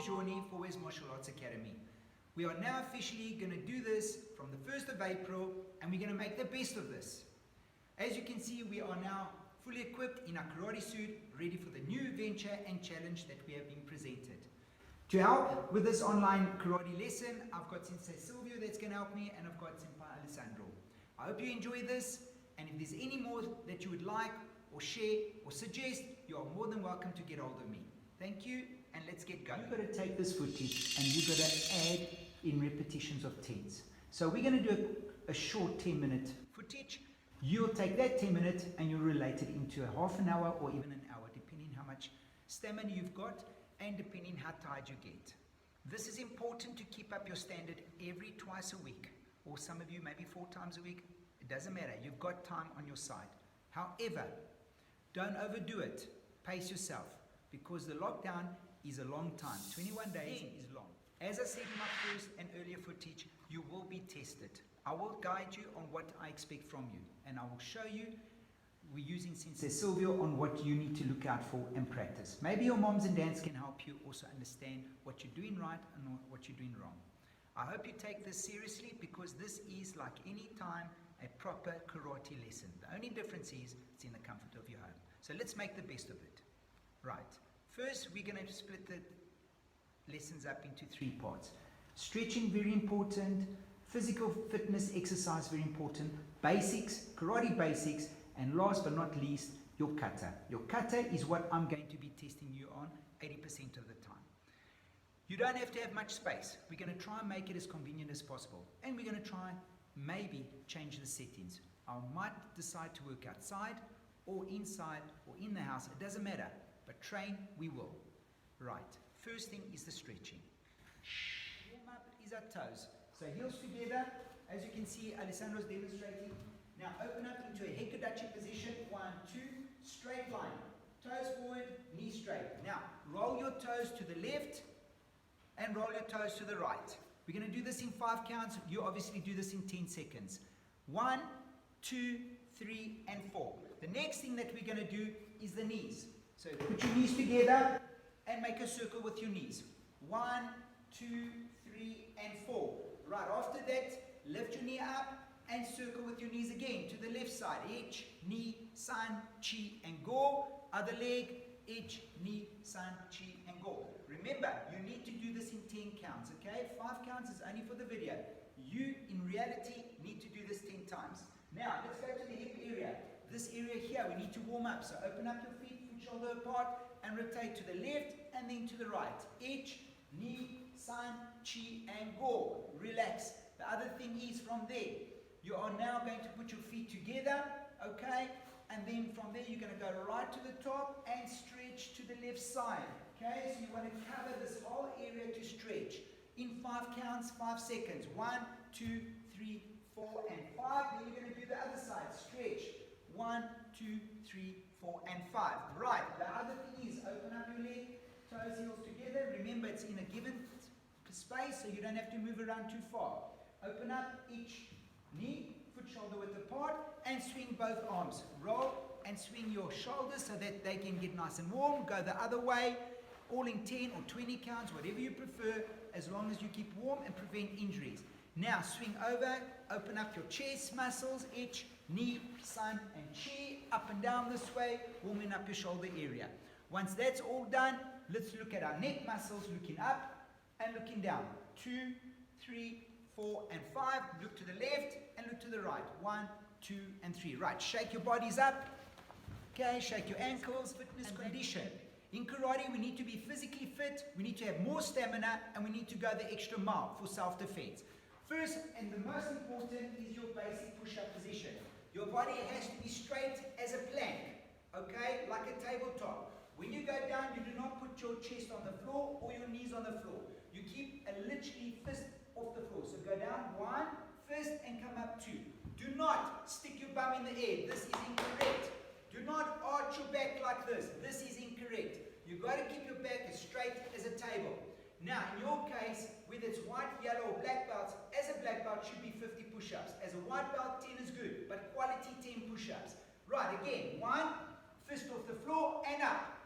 Biagioni for West Martial Arts Academy. We are now officially going to do this from the 1st of April, and we're going to make the best of this. As you can see, we are now fully equipped in our karate suit, ready for the new venture and challenge that we have been presented. To help with this online karate lesson, I've got Sensei Silvio that's going to help me, and I've got Senpai Alessandro. I hope you enjoy this, and if there's any more that you would like or share or suggest, you are more than welcome to get hold of me. Thank you, and let's get going. You've got to take this footage and you've got to add in repetitions of 10s. So we're going to do a short 10-minute footage. You'll take that 10 minutes and you'll relate it into a half an hour or even an hour, depending how much stamina you've got and depending how tired you get. This is important to keep up your standard twice a week, or some of you maybe 4 times a week. It doesn't matter. You've got time on your side. However, don't overdo it. Pace yourself, because the lockdown is a long time. 21 days is long. As I said in my first and earlier footage, you will be tested. I will guide you on what I expect from you, and I will show you, we're using Sensei Silvio, on what you need to look out for and practice. Maybe your moms and dads can help you also understand what you're doing right and what you're doing wrong. I hope you take this seriously, because this is, like any time, a proper karate lesson. The only difference is it's in the comfort of your home. So let's make the best of it. Right. First, we're going to split the lessons up into 3 parts. Stretching, very important. Physical fitness exercise, very important. Basics, karate basics. And last but not least, your kata. Your kata is what I'm going to be testing you on 80% of the time. You don't have to have much space. We're going to try and make it as convenient as possible. And we're going to try maybe change the settings. I might decide to work outside or inside or in the house. It doesn't matter. But train, we will. Right. First thing is the stretching. Warm up is our toes. So heels together. As you can see, Alessandro's demonstrating. Now open up into a hekadachi position. 1, 2, straight line. Toes forward, knees straight. Now roll your toes to the left and roll your toes to the right. We're going to do this in 5 counts. You obviously do this in 10 seconds. 1, 2, 3, and 4. The next thing that we're going to do is the knees. So put your knees together and make a circle with your knees. 1, 2, 3, and 4. Right after that, lift your knee up and circle with your knees again to the left side. Ich, knee, san, chi, and go. Other leg, ich, knee, san, chi, and go. Remember, you need to do this in 10 counts, okay? 5 counts is only for the video. You, in reality, need to do this 10 times. Now, let's go to the hip area. This area here, we need to warm up. So open up your feet, foot shoulder apart, and rotate to the left and then to the right. Ich, knee, san, chi, and go. Relax. The other thing is, from there, you are now going to put your feet together, okay? And then from there, you're going to go right to the top and stretch to the left side, okay? So you want to cover this whole area to stretch. In 5 counts, 5 seconds. 1, 2, 3, 4, and 5. Then you're going to do the other side. Stretch. 1, 2, 3, 4, and 5. Right. The other thing is, open up your leg, toes, heels together. Remember, it's in a given space, so you don't have to move around too far. Open up each knee, foot shoulder width apart, and swing both arms. Roll and swing your shoulders so that they can get nice and warm. Go the other way, all in 10 or 20 counts, whatever you prefer, as long as you keep warm and prevent injuries. Now swing over, open up your chest muscles, ich, knee, san, and chi, up and down this way, warming up your shoulder area. Once that's all done, let's look at our neck muscles, looking up and looking down. 2, 3, 4, and 5. Look to the left and look to the right. 1, 2, and 3. Right, shake your bodies up. Okay, shake your ankles, fitness condition. In karate, we need to be physically fit, we need to have more stamina, and we need to go the extra mile for self-defense. First, and the most important, is your basic push-up position. Your body has to be straight as a plank, okay, like a tabletop. When you go down, you do not put your chest on the floor or your knees on the floor. You keep a literally fist off the floor. So go down 1, fist, and come up 2. Do not stick your bum in the air. This is incorrect. Do not arch your back like this. This is incorrect. You've got to keep your back as straight as a table. Now, in your case, whether it's white, yellow, or black belts, as a black belt should be 50 push-ups. As a white belt, 10 is good, but quality 10 push-ups. Right, again, 1, fist off the floor and up.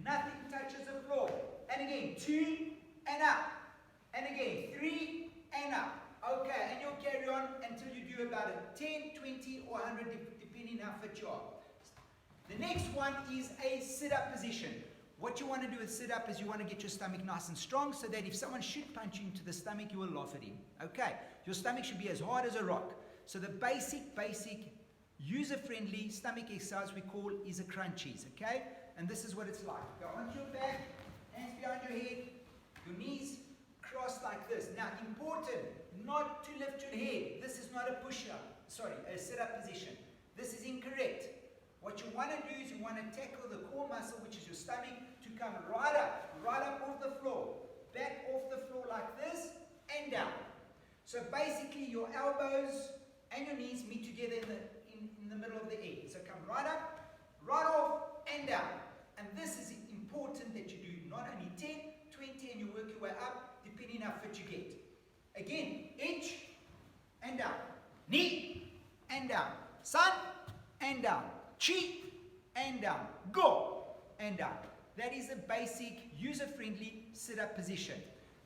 Nothing touches the floor. And again, 2 and up. And again, 3 and up. Okay, and you'll carry on until you do about a 10, 20, or 100, depending how fit you are. The next one is a sit-up position. What you want to do with sit-up is you want to get your stomach nice and strong so that if someone should punch you into the stomach, you will laugh at him. Okay, your stomach should be as hard as a rock. So the basic, user-friendly stomach exercise we call is a crunchies, okay? And this is what it's like. Go onto your back, hands behind your head, your knees crossed like this. Now, important, not to lift your head. This is not a push-up, a sit-up position. This is incorrect. What you want to do is you want to tackle the core muscle, which is your stomach, to come right up off the floor, back off the floor like this, and down. So basically, your elbows and your knees meet together in the middle of the egg. So come right up, right off, and down. And this is important that you do not only 10, 20, and you work your way up, depending how fit you get. Again, inch, and down. Knee, and down. Sun, and down. Chi, and down. Go, and down. That is a basic, user-friendly sit-up position.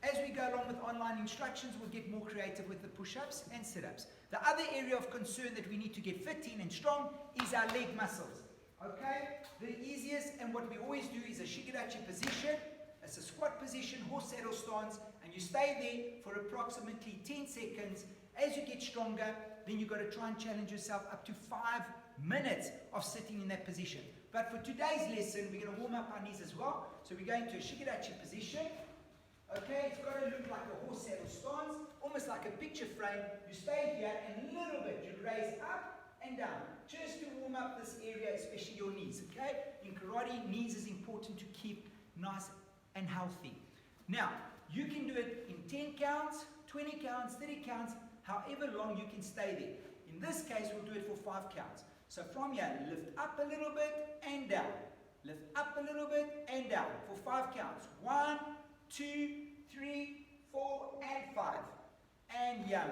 As we go along with online instructions, we'll get more creative with the push-ups and sit-ups. The other area of concern that we need to get fit in and strong is our leg muscles. Okay? The easiest, and what we always do, is a shikadachi position. It's a squat position, horse saddle stance, and you stay there for approximately 10 seconds. As you get stronger, then you've got to try and challenge yourself up to 5 minutes of sitting in that position. But for today's lesson, we're going to warm up our knees as well. So we're going to a shikadachi position. Okay, it's got to look like a horse saddle stance, almost like a picture frame. You stay here and a little bit, you raise up and down, just to warm up this area, especially your knees, okay? In karate, knees is important to keep nice and healthy. Now, you can do it in 10 counts, 20 counts, 30 counts, however long you can stay there. In this case, we'll do it for 5 counts. So from here, lift up a little bit and down. Lift up a little bit and down for 5 counts. 1, 2, 3, 4, and 5. And yummy.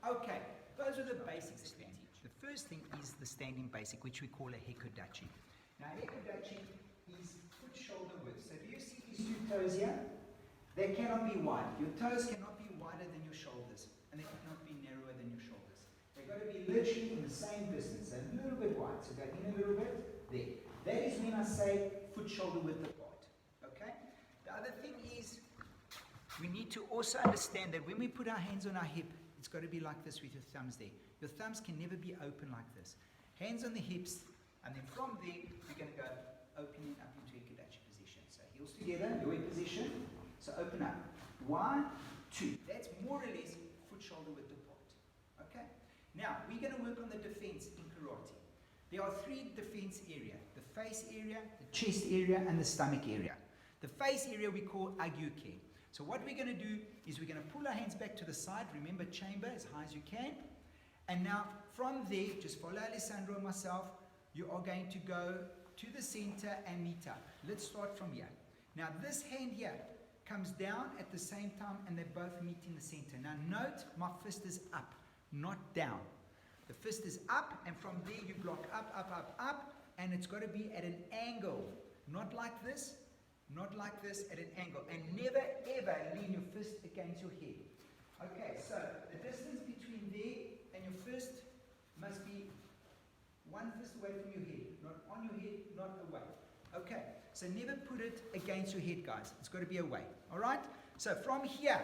Okay, those are the basics. The first thing is the standing basic, which we call a hikodachi. Now, hikodachi is foot shoulder width. So do you see these 2 toes here? They cannot be wide. Your toes cannot be wider than your shoulders, and they cannot be narrower than your shoulders. They've got to be literally in the same distance, so a little bit wide. So go in a little bit, there. That is when I say foot shoulder width apart. Okay? The other thing is, we need to also understand that when we put our hands on our hip, it's got to be like this with your thumbs there. Your thumbs can never be open like this. Hands on the hips, and then from there, we're going to go opening up into hikodachi position. So heels together, your position. So open up. 1, 2. That's more or less foot shoulder width apart. Okay? Now, we're going to work on the defense in karate. There are 3 defense areas. The face area, the chest area, and the stomach area. The face area we call agyuke. So what we're going to do is we're going to pull our hands back to the side. Remember, chamber as high as you can. And now, from there, just follow Alessandro and myself. You are going to go to the center and meet up. Let's start from here. Now, this hand here comes down at the same time, and they both meet in the center. Now, note, my fist is up, not down. The fist is up, and from there, you block up, up, up, up, and it's got to be at an angle. Not like this, not like this, at an angle. And never, ever lean your fist against your head. Okay, so the distance between there and your fist must be 1 fist away from your head. Not on your head, not away. Okay, so never put it against your head, guys. It's got to be away. All right? So from here,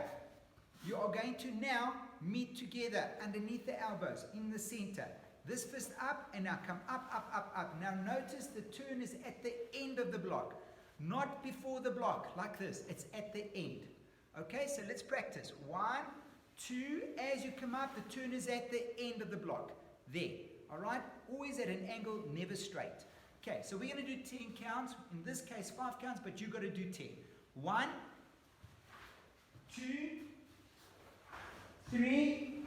you are going to now meet together underneath the elbows in the center. This fist up, and now come up, up, up, up. Now notice the turn is at the end of the block. Not before the block, like this. It's at the end. Okay, so let's practice. 1, 2, as you come up, the turn is at the end of the block. There. All right? Always at an angle, never straight. Okay, so we're going to do 10 counts. In this case, 5 counts, but you've got to do 10. 1, 2, 3,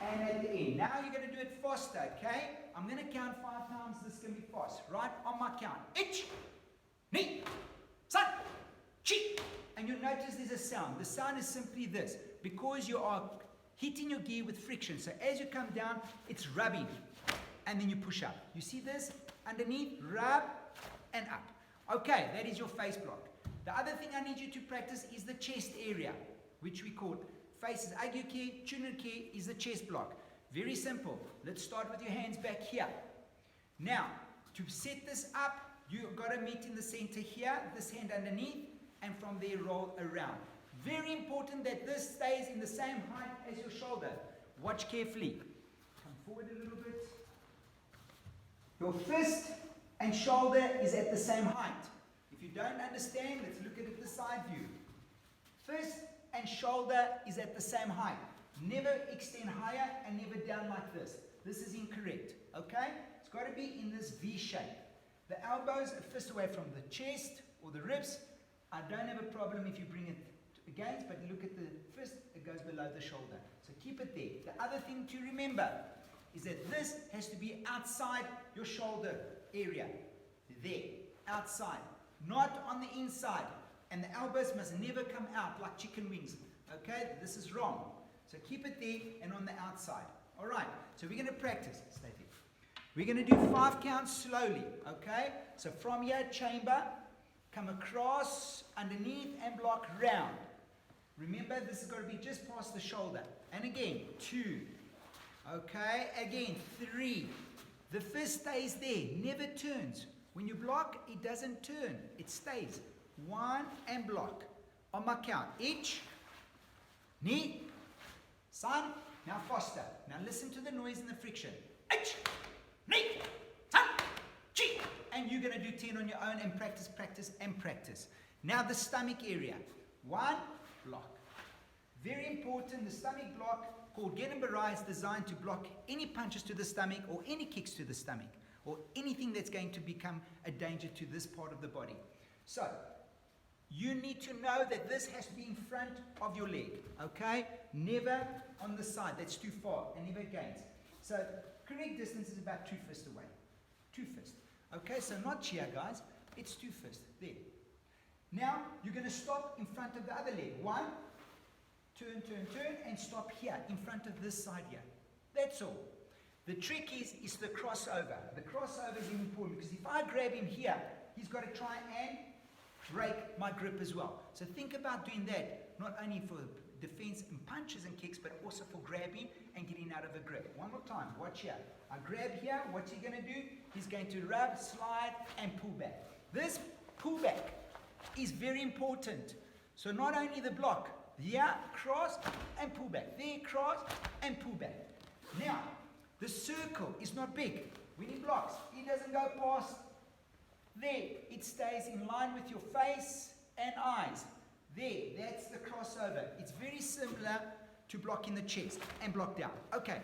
and at the end. Now you're going to do it faster, okay? I'm going to count 5 times. This is going to be fast. Right? On my count. Ich, ni, san, chi. And you'll notice there's a sound. The sound is simply this. Because you are hitting your gear with friction. So as you come down, it's rubbing. And then you push up. You see this? Underneath, rub, and up. Okay, that is your face block. The other thing I need you to practice is the chest area, which we call faces Biagioni, Chunarke is the chest block. Very simple. Let's start with your hands back here. Now, to set this up, you've got to meet in the center here, this hand underneath, and from there roll around. Very important that this stays in the same height as your shoulder. Watch carefully. Come forward a little bit. Your fist and shoulder is at the same height. If you don't understand, let's look at it the side view. Fist and shoulder is at the same height. Never extend higher and never down like this. This is incorrect, okay? It's got to be in this V shape. The elbows are fist away from the chest or the ribs. I don't have a problem if you bring it against, but look at the fist, it goes below the shoulder. So keep it there. The other thing to remember is that this has to be outside your shoulder area. There, outside, not on the inside. And the elbows must never come out like chicken wings. Okay, this is wrong. So keep it there and on the outside. All right, so we're going to practice. Stay there. We're going to do 5 counts slowly. Okay, so from here, chamber, come across, underneath, and block round. Remember, this has got to be just past the shoulder. And again, 2. Okay, again, 3. The fist stays there, never turns. When you block, it doesn't turn. It stays. 1 and block. On my count. Ich, ni, san. Now faster. Now listen to the noise and the friction. Ich, ni, san, chi. And you're going to do 10 on your own and practice, practice, and practice. Now the stomach area. 1, block. Very important, the stomach block called Biagioni is designed to block any punches to the stomach or any kicks to the stomach or anything that's going to become a danger to this part of the body. So, you need to know that this has to be in front of your leg, okay? Never on the side, that's too far, and never against. So, correct distance is about 2 fists away. 2 fists. Okay, so not here, guys, it's 2 fists, there. Now, you're going to stop in front of the other leg. 1, turn, turn, turn, and stop here, in front of this side here. That's all. The trick is the crossover. The crossover is important because if I grab him here, he's got to try and break my grip as well. So think about doing that, not only for defense and punches and kicks, but also for grabbing and getting out of a grip. One more time, watch here. I grab here, what's he going to do? He's going to rub, slide, and pull back. This pullback is very important. So not only the block, here, cross, and pull back. There, cross, and pull back. Now, the circle is not big. When he blocks, he doesn't go past there. It stays in line with your face and eyes. There, that's the crossover. It's very similar to blocking the chest and block down. Okay.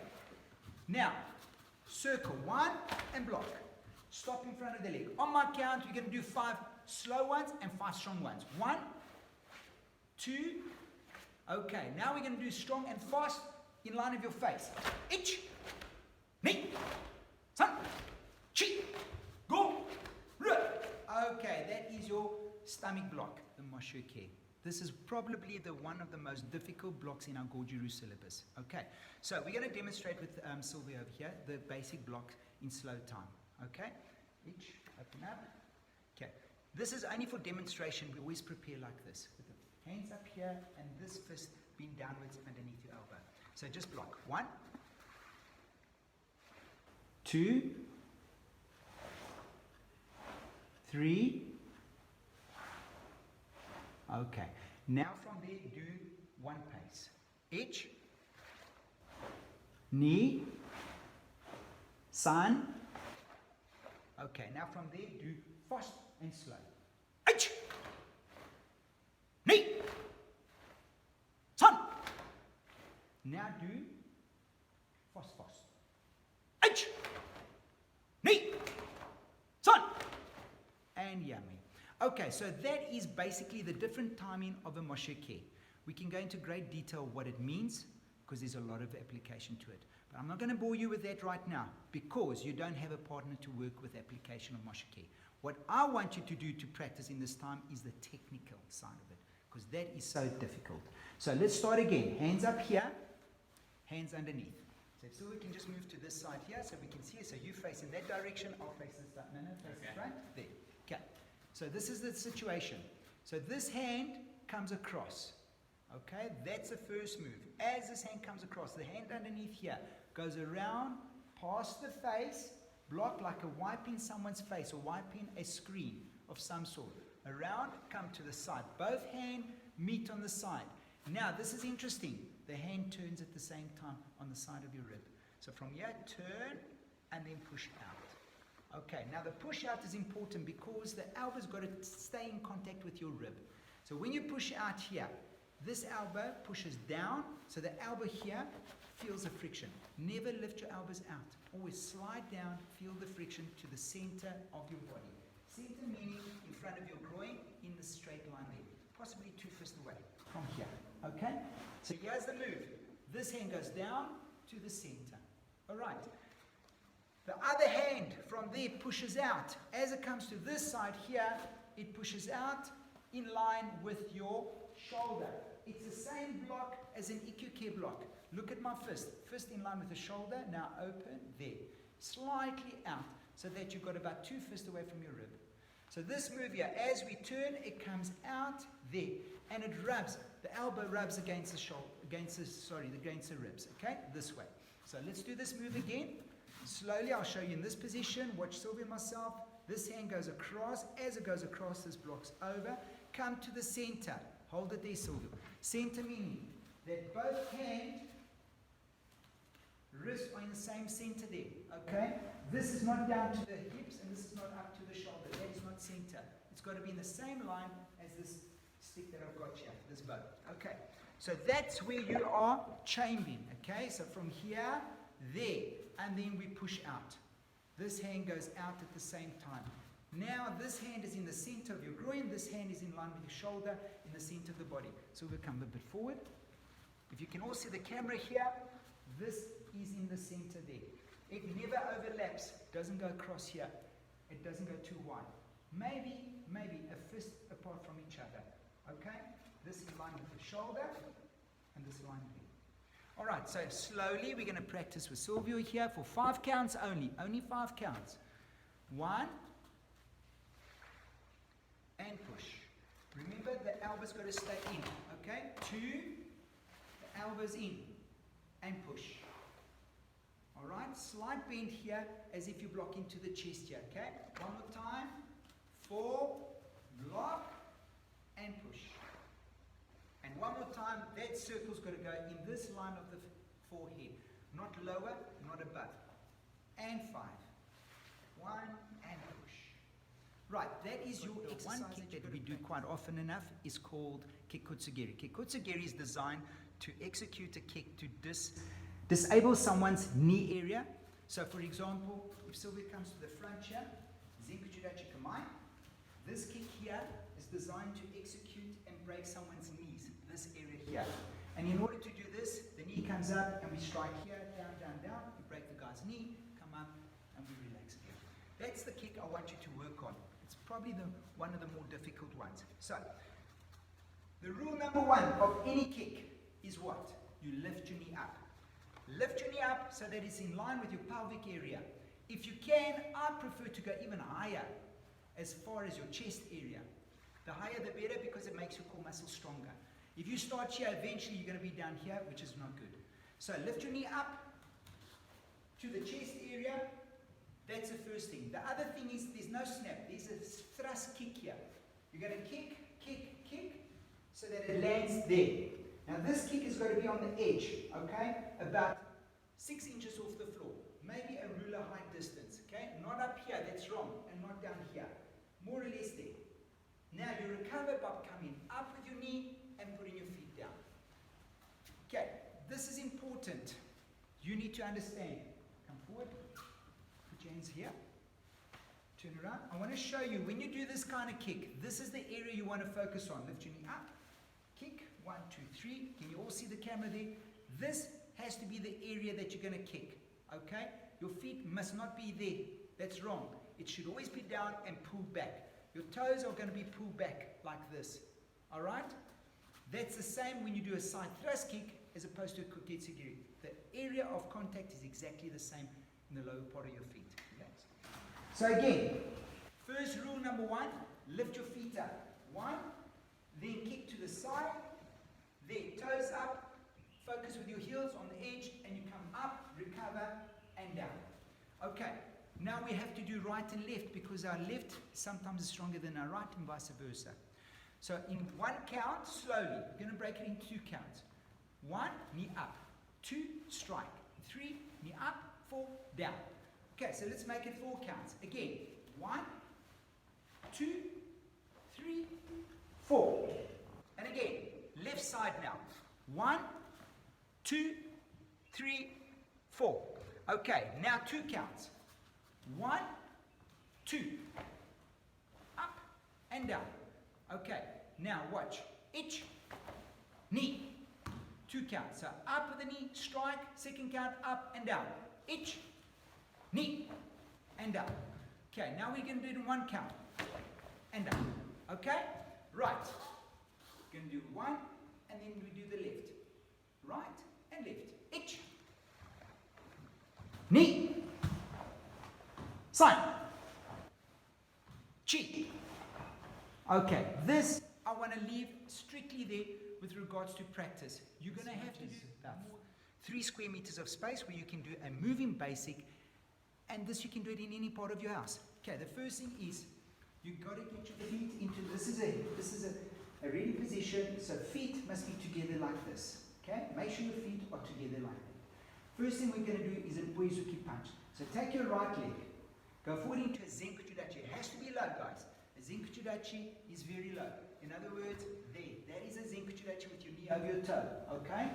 Now, circle 1 and block. Stop in front of the leg. On my count, we're going to do 5 slow ones and 5 strong ones. 1, 2. Okay, now we're going to do strong and fast in line of your face. Ich, ni, san, chi, go, ru. Okay, that is your stomach block, the Moshoke. This is probably one of the most difficult blocks in our Gorjuru syllabus. Okay, so we're going to demonstrate with Sylvia over here the basic block in slow time. Okay, Ich, open up. Okay, this is only for demonstration. We always prepare like this. With the hands up here and this fist being downwards underneath your elbow. So just block. 1, 2, 3. Okay. Now from there, do 1 pace. Ich, ni, san. Okay. Now from there, do fast and slow. Ich, ni, san. Now do fast, fast. Ich, ni, san. And yummy. Okay, so that is basically the different timing of a Moshoke. We can go into great detail what it means because there's a lot of application to it. But I'm not going to bore you with that right now because you don't have a partner to work with application of Moshoke. What I want you to do to practice in this time is the technical side of it because that is so difficult. So let's start again. Hands up here, hands underneath. So we can just move to this side here so we can see it. So you face in that direction, I'll face this side. No, face the front. There. Okay. So this is the situation. So this hand comes across. Okay, that's the first move. As this hand comes across, the hand underneath here goes around, past the face, block like a wiping someone's face or wiping a screen of some sort. Around, come to the side. Both hands meet on the side. Now, this is interesting. The hand turns at the same time on the side of your rib. So from here, turn and then push out. Okay, now the push out is important because the elbow's got to stay in contact with your rib. So when you push out here, this elbow pushes down, so the elbow here feels the friction. Never lift your elbows out. Always slide down, feel the friction to the center of your body. Center meaning in front of your groin, in the straight line there. Possibly 2 fists away from here. Okay? So here's the move. This hand goes down to the center. All right. The other hand from there pushes out. As it comes to this side here, it pushes out in line with your shoulder. It's the same block as an Ikkyuke block. Look at my fist. Fist in line with the shoulder. Now open there. Slightly out so that you've got about 2 fists away from your rib. So this move here, as we turn, it comes out there. And it rubs. The elbow rubs against the shoulder, against the ribs. Okay? This way. So let's do this move again. Slowly, I'll show you in this position. Watch Sylvia and myself. This hand goes across. As it goes across, this blocks over. Come to the center. Hold it there, Sylvia. Center meaning that both hands, wrists are in the same center there. Okay? This is not down to the hips and this is not up to the shoulder. That is not center. It's got to be in the same line as this stick that I've got here, this bow. Okay? So that's where you are chambering. Okay? So from here, there, and then we push out. This hand goes out at the same time. Now this hand is in the center of your groin, this hand is in line with your shoulder, in the center of the body. So we'll come a bit forward. If you can all see the camera here, this is in the center there. It never overlaps, doesn't go across here. It doesn't go too wide. Maybe a fist apart from each other. Okay? This in line with the shoulder, and this line there. Alright, so slowly we're going to practice with Silvio here for 5 counts only. Only 5 counts. 1, and push. Remember, the elbow's got to stay in. Okay? 2, the elbow's in, and push. Alright, slight bend here as if you block into the chest here. Okay? One more time. 4, block, and push. And one more time, that circle's got to go in this line of the forehead. Not lower, not above. And 5. 1, and push. Right, that is your exercise. One kick that we do quite often enough is called kikutsugiri. Kikutsugiri is designed to execute a kick to disable someone's knee area. So for example, if Sylvia comes to the front here, Zenkuchirachi Kamai, this kick here is designed to execute and break someone's knees, this area here. And in order to do this, the knee comes up and we strike here, down, down, down. We break the guy's knee, come up, and we relax again. That's the kick I want you to work on. It's probably one of the more difficult ones. So, the rule number 1 of any kick is what? You lift your knee up. Lift your knee up so that it's in line with your pelvic area. If you can, I prefer to go even higher, as far as your chest area. The higher the better because it makes your core muscle stronger. If you start here, eventually you're going to be down here, which is not good. So lift your knee up to the chest area. That's the first thing. The other thing is there's no snap. There's a thrust kick here. You're going to kick, kick, kick, so that it lands there. Now this kick is going to be on the edge, okay? About 6 inches off the floor. Maybe a ruler height distance, okay? Not up here, that's wrong, and not down here. More or less there. Now you recover by coming up with your knee and putting your feet down. Okay, this is important. You need to understand. Come forward. Put your hands here. Turn around. I want to show you, when you do this kind of kick, this is the area you want to focus on. Lift your knee up. Kick. 1, 2, 3. Can you all see the camera there? This has to be the area that you're going to kick. Okay? Your feet must not be there. That's wrong. It should always be down and pulled back. Your toes are going to be pulled back like this. Alright? That's the same when you do a side thrust kick as opposed to a kuketsugiri. The area of contact is exactly the same in the lower part of your feet. Okay? So again, first rule number 1, lift your feet up. 1, then kick to the side, there, toes up, focus with your heels on the edge, and you come up, recover, and down. Okay, now we have to do right and left because our left sometimes is stronger than our right and vice versa. So in one count, slowly, we're going to break it into 2 counts. 1, knee up. 2, strike. 3, knee up. 4, down. Okay, so let's make it 4 counts. Again, 1, 2, 3, 4. And again, left side now. 1, 2, 3, 4. Okay, now 2 counts. 1, 2. Up and down. Okay, now watch. Each knee. 2 counts. So up with the knee, strike, 2nd count, up and down. Each knee and down. Okay, now we're going to do it in 1 count. And down. Okay? Right. We're going to do 1 and then we do the left. Right and left. Each knee. Sign. Chi. Okay, this I want to leave strictly there with regards to practice. You're going to have to do 3 square meters of space where you can do a moving basic, and this you can do it in any part of your house. Okay, the first thing is you've got to get your feet into, this is a ready position, so feet must be together like this. Okay, make sure your feet are together like that. First thing we're going to do is an Uezuki punch. So take your right leg, go forward into a Zenkuchudachi. It has to be low, guys. A Zenkuchudachi is very low. In other words, there. That is a Zenkuchudachi with your knee over your toe. Okay?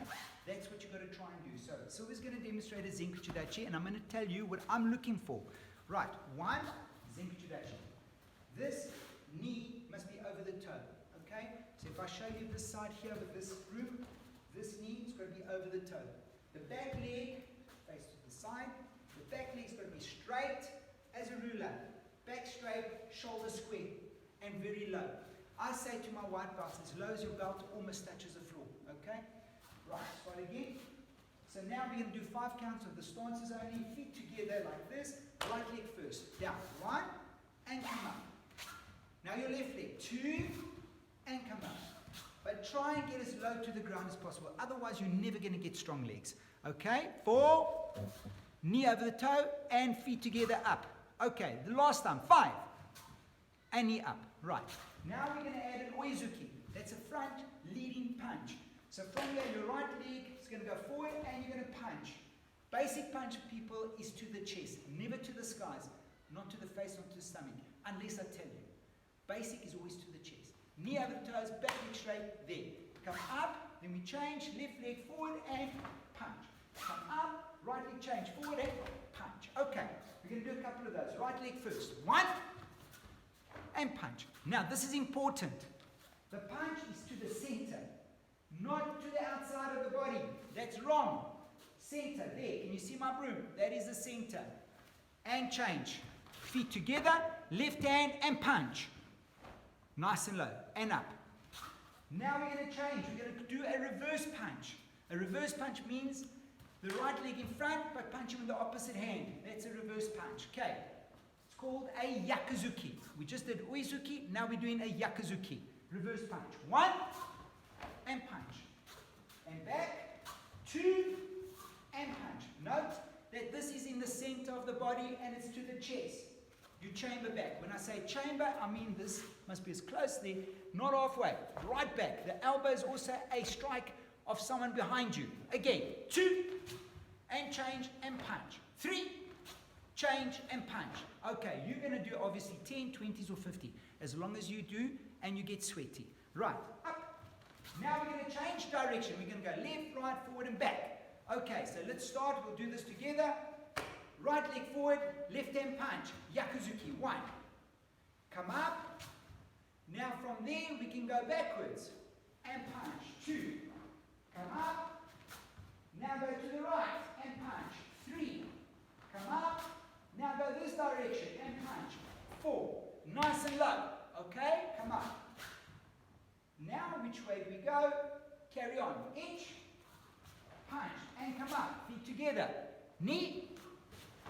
That's what you've got to try and do. So Silver's going to demonstrate a Zenkuchudachi, and I'm going to tell you what I'm looking for. Right. 1, Zenkuchudachi. This knee must be over the toe. Okay? So if I show you this side here with this group, this knee is going to be over the toe. The back leg face to the side. The back leg's going to be straight as a ruler. Back straight, shoulder square, and very low. I say to my white belts, as low as your belt almost touches the floor. Okay? Right, start again. So now we're going to do 5 counts of the stances only. Feet together like this. Right leg first. Down. 1, and come up. Now your left leg. 2, and come up. But try and get as low to the ground as possible. Otherwise, you're never going to get strong legs. Okay? 4, knee over the toe, and feet together up. Okay, the last time. 5, and knee up. Right. Now we're going to add an Uezuki. That's a front leading punch. So from here, your right leg is going to go forward and you're going to punch. Basic punch, people, is to the chest, never to the skies, not to the face, not to the stomach, unless I tell you. Basic is always to the chest. Knee over the toes, back leg straight, there. Come up, then we change, left leg forward and punch. Come up, right leg change, forward and punch. Okay, we're going to do a couple of those. Right leg first. 1, and punch. Now this is important. The punch is to the center, not to the outside of the body. That's wrong. Center, there. Can you see my broom? That is the center. And change. Feet together, left hand and punch. Nice and low. And up. Now we're going to change. We're going to do a reverse punch. A reverse punch means the right leg in front, but punch him with the opposite hand. That's a reverse punch. Okay. It's called a Yakuzuki. We just did Uezuki, now we're doing a Yakuzuki. Reverse punch. 1, and punch. And back, 2, and punch. Note that this is in the center of the body and it's to the chest. You chamber back. When I say chamber, I mean this must be as close there, not halfway. Right back. The elbow is also a strike of someone behind you. Again, 2, and change and punch. 3, change and punch. Okay, you're going to do obviously 10, 20s or 50. As long as you do and you get sweaty. Right, up. Now we're going to change direction. We're going to go left, right, forward and back. Okay, so let's start. We'll do this together. Right leg forward, left hand punch. Yakuzuki. 1. Come up. Now from there we can go backwards and punch. 2. Come up. Now go to the right and punch. 3. Come up. Now go this direction and punch. 4. Nice and low. Okay? Come up. Now which way do we go? Carry on. Inch. Punch. And come up. Feet together. Knee.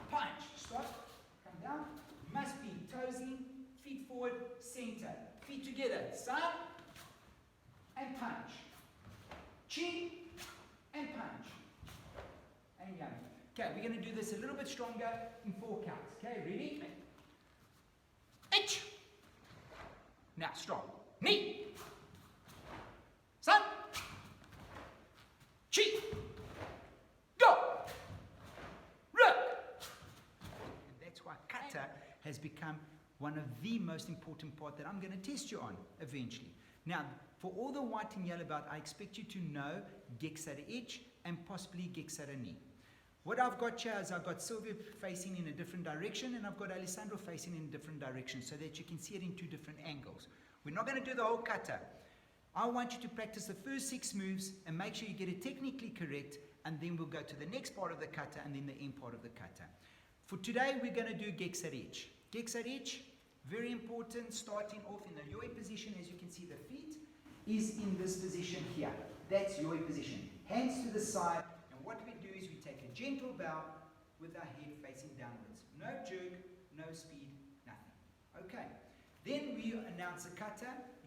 Punch. Stop. Come down. Must be toes in. Feet forward. Center. Feet together. Sun. and punch. Chi and punch. And yummy. Okay, we're going to do this a little bit stronger in 4 counts. Okay, ready? Ich. Now strong. Ni. San. Chi. Go. Ruk. And that's why kata has become one of the most important part that I'm going to test you on eventually. Now, for all the white and yellow belt, I expect you to know Geksara ich and possibly Geksara ni. What I've got here is I've got Silvia facing in a different direction and I've got Alessandro facing in a different direction so that you can see it in 2 different angles. We're not going to do the whole kata. I want you to practice the first 6 moves and make sure you get it technically correct, and then we'll go to the next part of the kata and then the end part of the kata. For today, we're going to do Geksara ich. Geksara ich, very important, starting off in the yoi position. As you can see, the feet is in this position here. That's yoi position. Hands to the side. What we do is we take a gentle bow with our head facing downwards. No jerk, no speed, nothing. Okay. Then we announce the kata,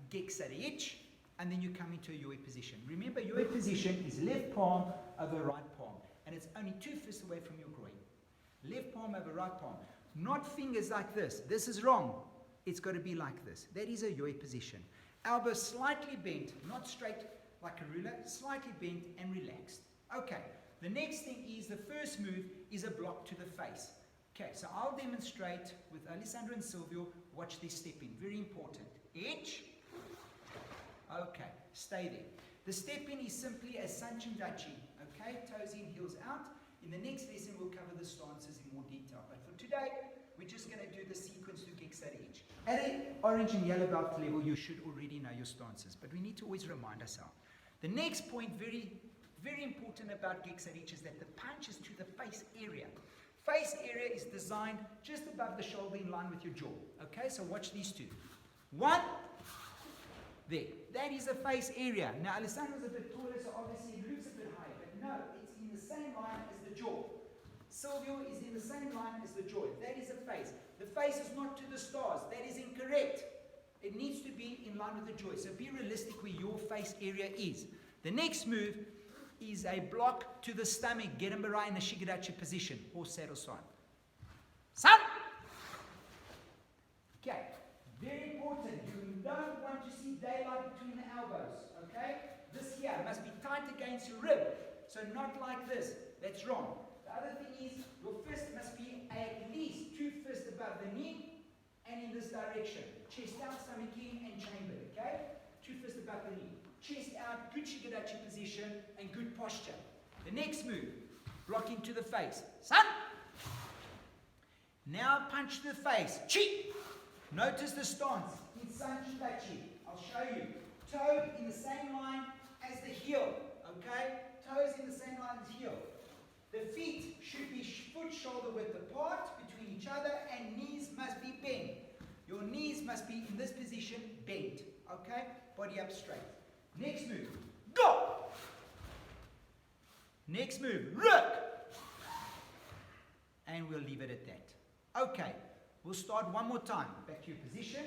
Geksara ich, and then you come into a yoi position. Remember, yoi position is left palm over right palm, and it's only 2 fists away from your groin. Left palm over right palm. Not fingers like this. This is wrong. It's got to be like this. That is a yoi position. Elbow slightly bent, not straight like a ruler, slightly bent and relaxed. Okay. The next thing is the first move is a block to the face. Okay, so I'll demonstrate with Alessandro and Silvio. Watch this step in. Very important. Ich. Okay, stay there. The step in is simply a sanchandachi. Okay, toes in, heels out. In the next lesson, we'll cover the stances in more detail. But for today, we're just going to do the sequence to Geksara ich. At an orange and yellow belt level, you should already know your stances. But we need to always remind ourselves. The next point, very important about Geksara ich is that the punch is to the face area. Face area is designed just above the shoulder in line with your jaw. Okay, so watch these 2. 1, there. That is the face area. Now, Alessandro's a bit taller, so obviously it looks a bit higher. But no, it's in the same line as the jaw. Silvio is in the same line as the jaw. That is the face. The face is not to the stars. That is incorrect. It needs to be in line with the jaw. So be realistic where your face area is. The next move is a block to the stomach. Get him in a shigadachi position, or saddle sign. San! Okay, very important. You don't want to see daylight between the elbows. Okay? This here must be tight against your rib. So not like this. That's wrong. The other thing is your fist must be at least 2 fists above the knee and in this direction. Chest out, stomach in, and chambered. Okay? 2 fists above the knee. Chest out, good shigadachi position, and good posture. The next move, block into the face. San! Now punch to the face. Chi! Notice the stance in san shigadachi. I'll show you. Toe in the same line as the heel. Okay? Toes in the same line as heel. The feet should be foot shoulder width apart between each other, and knees must be bent. Your knees must be in this position bent. Okay? Body up straight. Next move, go! Next move, rook! And we'll leave it at that. Okay, we'll start one more time. Back to your position.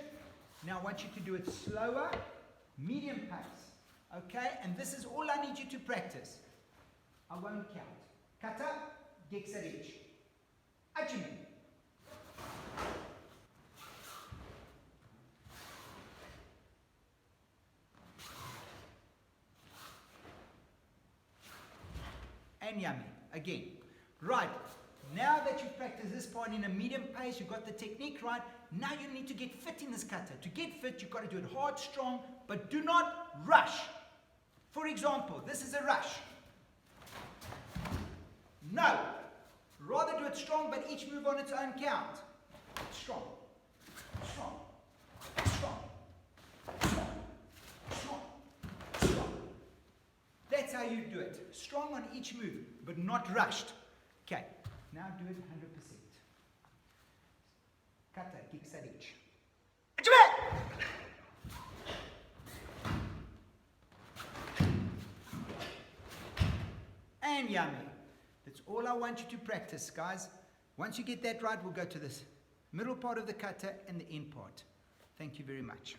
Now I want you to do it slower, medium pace. Okay, and this is all I need you to practice. I won't count. Kata, Geksara ich. Ajime. And yummy. Again. Right. Now that you've practiced this part in a medium pace, you've got the technique right, now you need to get fit in this kata. To get fit, you've got to do it hard, strong, but do not rush. For example, this is a rush. No. Rather do it strong, but each move on its own count. Strong. Strong. Strong. Strong. Strong. Strong. That's how you do it. Strong on each move, but not rushed. Okay. Now do it 100%. Kata, Geksara ich. And yummy. That's all I want you to practice, guys. Once you get that right, we'll go to this middle part of the kata and the end part. Thank you very much.